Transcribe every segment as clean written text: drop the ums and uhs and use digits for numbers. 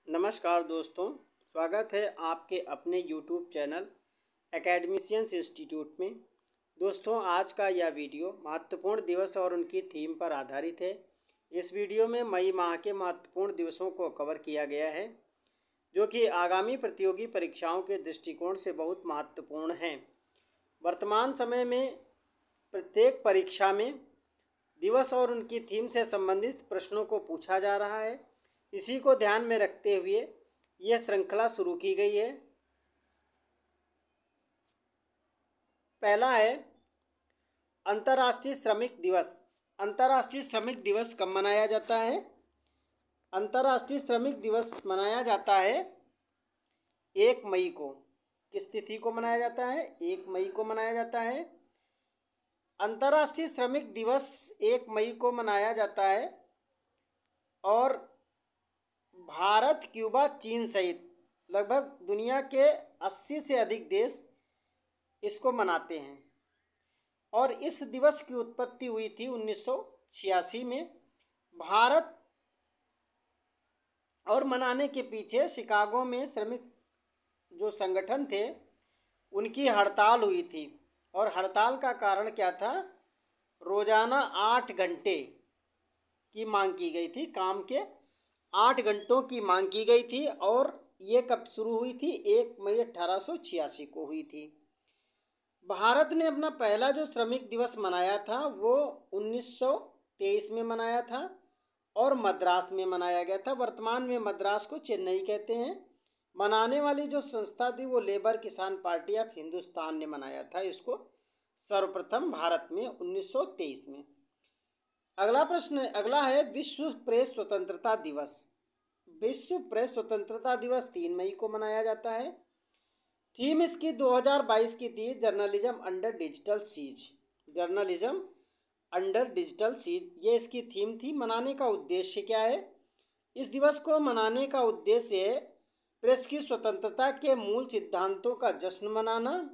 नमस्कार दोस्तों, स्वागत है आपके अपने YouTube चैनल एकेडमिशियंस इंस्टीट्यूट में। दोस्तों, आज का यह वीडियो महत्वपूर्ण दिवस और उनकी थीम पर आधारित है। इस वीडियो में मई माह के महत्वपूर्ण दिवसों को कवर किया गया है, जो कि आगामी प्रतियोगी परीक्षाओं के दृष्टिकोण से बहुत महत्वपूर्ण हैं। वर्तमान समय में प्रत्येक परीक्षा में दिवस और उनकी थीम से संबंधित प्रश्नों को पूछा जा रहा है। इसी को ध्यान में रखते हुए यह श्रृंखला शुरू की गई है। पहला है अंतर्राष्ट्रीय श्रमिक दिवस। अंतर्राष्ट्रीय श्रमिक दिवस कब मनाया जाता है? अंतर्राष्ट्रीय श्रमिक दिवस मनाया जाता है 1 मई को। किस तिथि को मनाया जाता है? 1 मई को मनाया जाता है। अंतर्राष्ट्रीय श्रमिक दिवस 1 मई को मनाया जाता है और भारत, क्यूबा, चीन सहित लगभग दुनिया के 80 से अधिक देश इसको मनाते हैं। और इस दिवस की उत्पत्ति हुई थी 1986 में भारत, और मनाने के पीछे शिकागो में श्रमिक जो संगठन थे उनकी हड़ताल हुई थी। और हड़ताल का कारण क्या था? रोज़ाना 8 घंटे की मांग की गई थी, काम के 8 घंटों की मांग की गई थी। और ये कब शुरू हुई थी? 1 मई 1886 को हुई थी। भारत ने अपना पहला जो श्रमिक दिवस मनाया था वो 1923 में मनाया था और मद्रास में मनाया गया था। वर्तमान में मद्रास को चेन्नई कहते हैं। मनाने वाली जो संस्था थी वो लेबर किसान पार्टी ऑफ हिंदुस्तान ने मनाया था इसको सर्वप्रथम भारत में 1923 में। अगला है विश्व प्रेस स्वतंत्रता दिवस। विश्व प्रेस स्वतंत्रता दिवस 3 मई को मनाया जाता है। थीम इसकी 2022 की थी journalism under digital siege. Journalism under digital siege ये इसकी थीम थी। मनाने का उद्देश्य क्या है? इस दिवस को मनाने का उद्देश्य है प्रेस की स्वतंत्रता के मूल सिद्धांतों का जश्न मनाना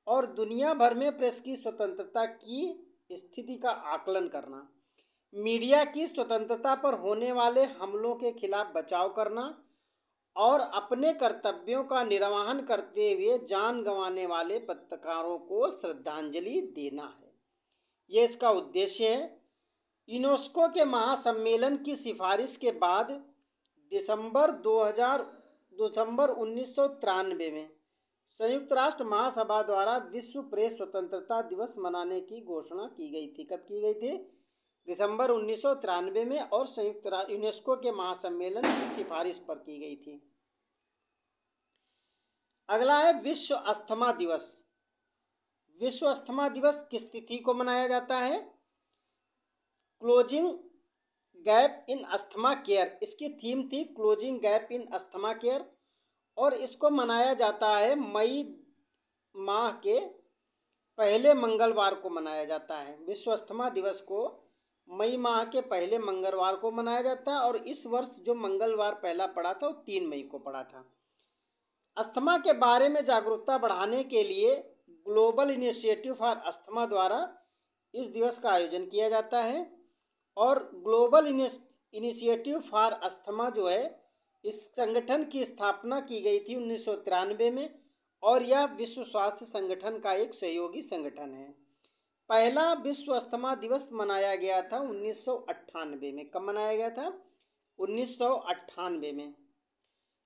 और दुनिया भर में प्रेस की स्वतंत्रता की स्थिति का आकलन करना, मीडिया की स्वतंत्रता पर होने वाले हमलों के खिलाफ बचाव करना और अपने कर्तव्यों का निर्वहन करते हुए जान गंवाने वाले पत्रकारों को श्रद्धांजलि देना है। ये इसका उद्देश्य है। यूनेस्को के महासम्मेलन की सिफारिश के बाद दिसंबर 1993 में संयुक्त राष्ट्र महासभा द्वारा विश्व प्रेस स्वतंत्रता दिवस मनाने की घोषणा की गई थी। कब की गई थी? दिसंबर 1993 में, और संयुक्त यूनेस्को के महासम्मेलन की सिफारिश पर की गई थी। अगला है विश्व अस्थमा दिवस। विश्व अस्थमा दिवस किस तिथि को मनाया जाता है? Closing gap in asthma care इसकी थीम थी, closing gap in asthma care. और इसको मनाया जाता है मई माह के पहले मंगलवार को मनाया जाता है। विश्व अस्थमा दिवस को मई माह के पहले मंगलवार को मनाया जाता है और इस वर्ष जो मंगलवार पहला पड़ा था वो 3 मई को पड़ा था। अस्थमा के बारे में जागरूकता बढ़ाने के लिए ग्लोबल इनिशिएटिव फॉर अस्थमा द्वारा इस दिवस का आयोजन किया जाता है। और ग्लोबल इनिशिएटिव फॉर अस्थमा जो है, इस संगठन की स्थापना की गई थी 1993 में और यह विश्व स्वास्थ्य संगठन का एक सहयोगी संगठन है। पहला विश्व अस्थमा दिवस मनाया गया था 1998 में। कब मनाया गया था? 1998 में।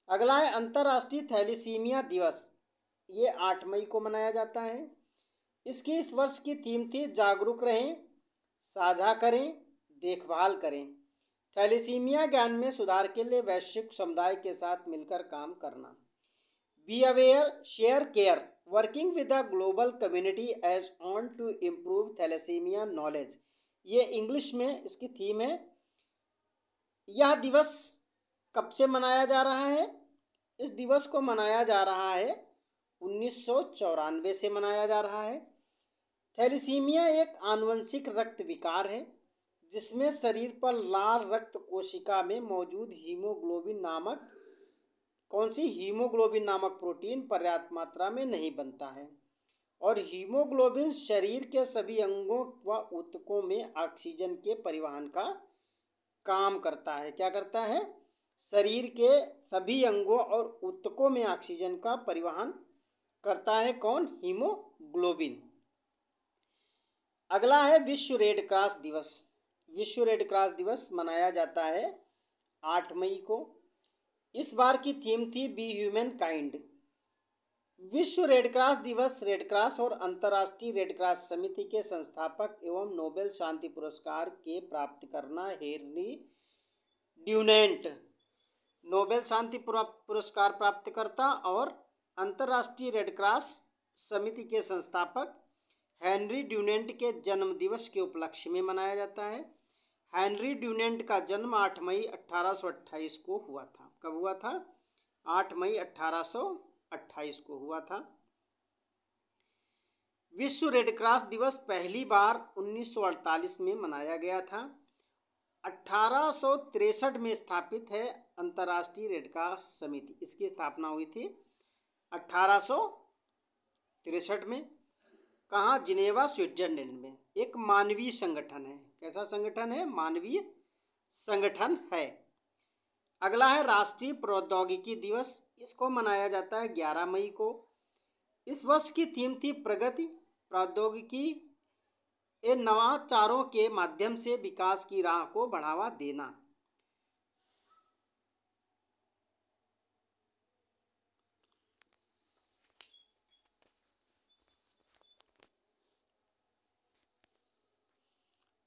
अगला है अंतर्राष्ट्रीय थैलीसीमिया दिवस। ये 8 मई को मनाया जाता है। इसकी इस वर्ष की थीम थी जागरूक रहें, साझा करें, देखभाल करें। थैलीसीमिया ज्ञान में सुधार के लिए वैश्विक समुदाय के साथ मिलकर काम करना। Be aware, share care, working with the global community as one to improve thalassemia knowledge. ये इंग्लिश में इसकी थीम है। यह दिवस कब से मनाया जा रहा है? इस दिवस को मनाया जा रहा है 1994 से मनाया जा रहा है। थैलेसीमिया एक आनुवंशिक रक्त विकार है जिसमें शरीर पर लाल रक्त कोशिका में मौजूद हीमोग्लोबिन नामक प्रोटीन पर्याप्त मात्रा में नहीं बनता है और हीमोग्लोबिन शरीर के सभी अंगों व ऊतकों में ऑक्सीजन के परिवहन का काम करता है। क्या करता है? शरीर के सभी अंगों और ऊतकों में ऑक्सीजन का परिवहन करता है। कौन? हीमोग्लोबिन। अगला है विश्व रेड क्रॉस दिवस। विश्व रेड क्रॉस दिवस मनाया जाता है 8 मई को। इस बार की थीम थी बी ह्यूमन काइंड। विश्व रेड क्रॉस दिवस रेड क्रॉस और अंतर्राष्ट्रीय रेड क्रॉस समिति के संस्थापक एवं नोबेल शांति पुरस्कार के प्राप्त करना हेनरी ड्यूनेंट, नोबेल शांति पुरस्कार प्राप्तकर्ता और अंतर्राष्ट्रीय रेड क्रॉस समिति के संस्थापक हेनरी ड्यूनेंट के जन्म दिवस के उपलक्ष्य में मनाया जाता है। हेनरी ड्यूनेंट का जन्म 8 मई 1828 को हुआ था। कब हुआ था? 8 मई 1828 को हुआ था। विश्व रेड क्रॉस दिवस पहली बार 1948 में मनाया गया था। 1863 में स्थापित है अंतर्राष्ट्रीय रेड क्रॉस समिति। इसकी स्थापना हुई थी 1863 में। कहाँ? जिनेवा, स्विट्जरलैंड में। एक मानवीय संगठन है। कैसा संगठन है? मानवीय संगठन है। अगला है राष्ट्रीय प्रौद्योगिकी दिवस। इसको मनाया जाता है 11 मई को। इस वर्ष की थीम थी प्रगति, प्रौद्योगिकी ए नवाचारों के माध्यम से विकास की राह को बढ़ावा देना।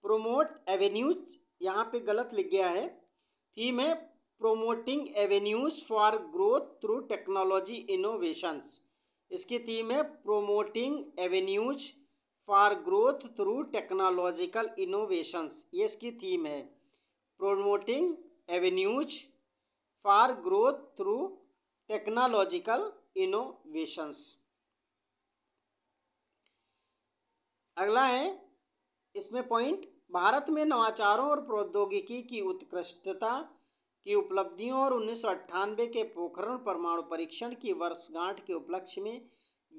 प्रोमोट एवेन्यूज, यहाँ पे गलत लिख गया है। थीम है promoting avenues for growth through technology innovations. इसकी थीम है promoting avenues for growth through technological innovations. ये इसकी थीम है, promoting avenues for growth through technological innovations. अगला है इसमें पॉइंट, भारत में नवाचारों और प्रौद्योगिकी की उत्कृष्टता की उपलब्धियों और 1998 के पोखरण परमाणु परीक्षण की वर्षगांठ के उपलक्ष्य में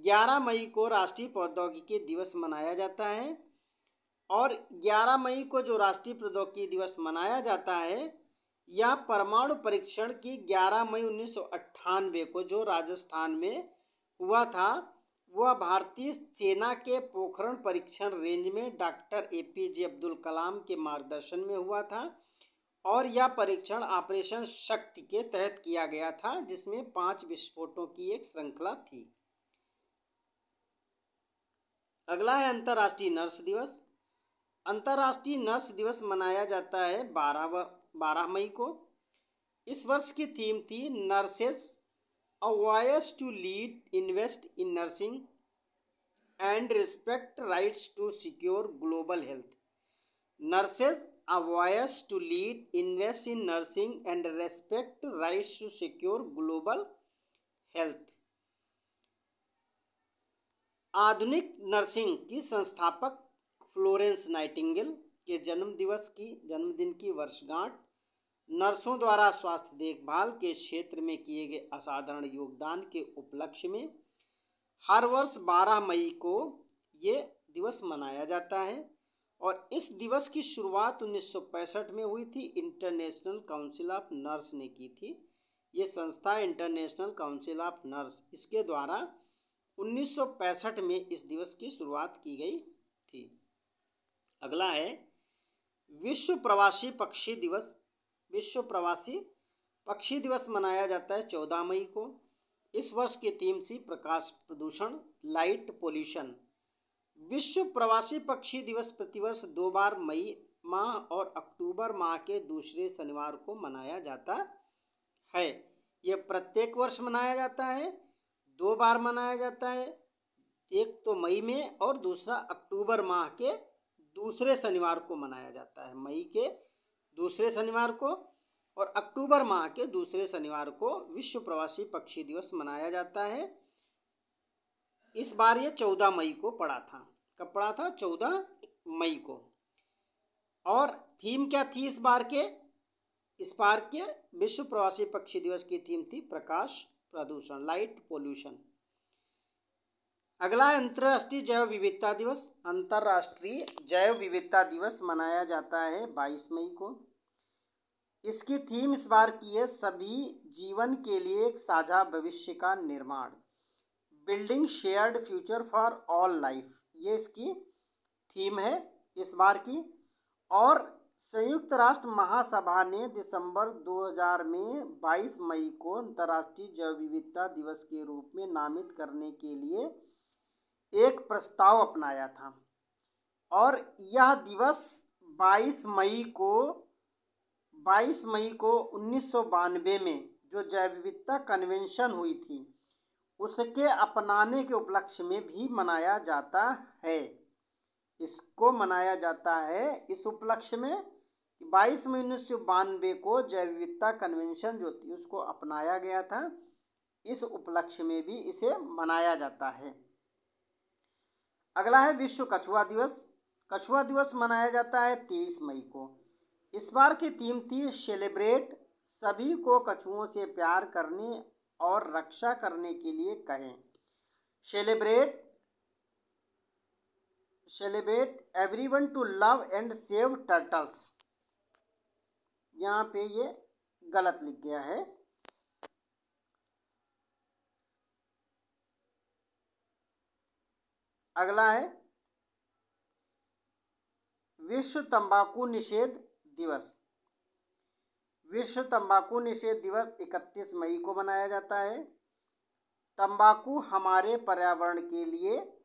11 मई को राष्ट्रीय प्रौद्योगिकी दिवस मनाया जाता है। और 11 मई को जो राष्ट्रीय प्रौद्योगिकी दिवस मनाया जाता है, यह परमाणु परीक्षण की 11 मई 1998 को जो राजस्थान में हुआ था, वह भारतीय सेना के पोखरण परीक्षण रेंज में डॉक्टर APJ अब्दुल कलाम के मार्गदर्शन में हुआ था। और यह परीक्षण ऑपरेशन शक्ति के तहत किया गया था, जिसमें 5 विस्फोटों की एक श्रृंखला थी। अगला है अंतर्राष्ट्रीय नर्स दिवस। अंतर्राष्ट्रीय नर्स दिवस मनाया जाता है 12 मई को। इस वर्ष की थीम थी nurses A voice to lead, invest in nursing and respect rights to secure global health. Nurses, a voice to lead, invest in nursing and respect rights to secure global health. आधुनिक nursing की संस्थापक Florence Nightingale के जन्मदिन की वर्षगांठ नर्सों द्वारा स्वास्थ्य देखभाल के क्षेत्र में किए गए असाधारण योगदान के उपलक्ष्य में हर वर्ष 12 मई को ये दिवस मनाया जाता है। और इस दिवस की शुरुआत 1965 में हुई थी। इंटरनेशनल काउंसिल ऑफ नर्स ने की थी। ये संस्था इंटरनेशनल काउंसिल ऑफ नर्स, इसके द्वारा 1965 में इस दिवस की शुरुआत की गई थी। अगला है विश्व प्रवासी पक्षी दिवस। विश्व प्रवासी पक्षी दिवस मनाया जाता है 14 मई को। इस वर्ष की थीम थी प्रकाश प्रदूषण, लाइट पोल्यूशन। विश्व प्रवासी पक्षी दिवस प्रतिवर्ष 2 बार मई माह और अक्टूबर माह के दूसरे शनिवार को मनाया जाता है। ये प्रत्येक वर्ष मनाया जाता है, 2 बार मनाया जाता है। एक तो मई में और दूसरा अक्टूबर माह के दूसरे शनिवार को मनाया जाता है। मई के दूसरे शनिवार को और अक्टूबर माह के दूसरे शनिवार को विश्व प्रवासी पक्षी दिवस मनाया जाता है। इस बार ये 14 मई को पड़ा था। कब पड़ा था? 14 मई को। और थीम क्या थी इस बार के विश्व प्रवासी पक्षी दिवस की थीम थी प्रकाश प्रदूषण, लाइट पोल्यूशन। अगला है अंतर्राष्ट्रीय जैव विविधता दिवस। अंतर्राष्ट्रीय जैव विविधता दिवस मनाया जाता है 22 मई को। इसकी थीम इस बार की है सभी जीवन के लिए एक साझा भविष्य का निर्माण, building shared future for all life. ये इसकी थीम है इस बार की। और संयुक्त राष्ट्र महासभा ने दिसंबर 2000 में 22 मई को अंतर्राष्ट्रीय जैव विविधता दिवस के रूप में नामित करने के लिए एक प्रस्ताव अपनाया था। और यह दिवस 22 मई को 1992 में जो जैव विविधता कन्वेंशन हुई थी उसके अपनाने के उपलक्ष्य में भी मनाया जाता है। इसको मनाया जाता है इस उपलक्ष्य में 22 मई 1992 को जैव विविधता कन्वेंशन जो थी उसको अपनाया गया था। इस उपलक्ष्य में भी इसे मनाया जाता है। अगला है विश्व कछुआ दिवस। कछुआ दिवस मनाया जाता है 23 मई को। इस बार की थीम थी सेलिब्रेट, सभी को कछुओं से प्यार करने और रक्षा करने के लिए कहें। Celebrate everyone to love and save turtles. यहाँ पे ये गलत लिख गया है। अगला है विश्व तंबाकू निषेध दिवस। विश्व तंबाकू निषेध दिवस 31 मई को मनाया जाता है। तंबाकू हमारे पर्यावरण के लिए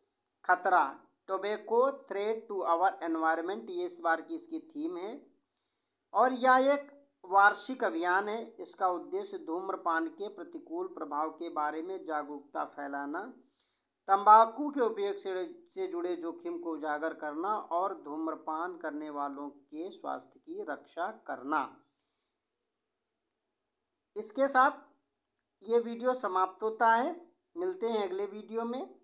खतरा, tobacco threat to our environment, ये इस बार की इसकी थीम है। और यह एक वार्षिक अभियान है। इसका उद्देश्य धूम्रपान के प्रतिकूल प्रभाव के बारे में जागरूकता फैलाना, तंबाकू के उपयोग से जुड़े जोखिम को उजागर करना और धूम्रपान करने वालों के स्वास्थ्य की रक्षा करना। इसके साथ ये वीडियो समाप्त होता है। मिलते हैं अगले वीडियो में।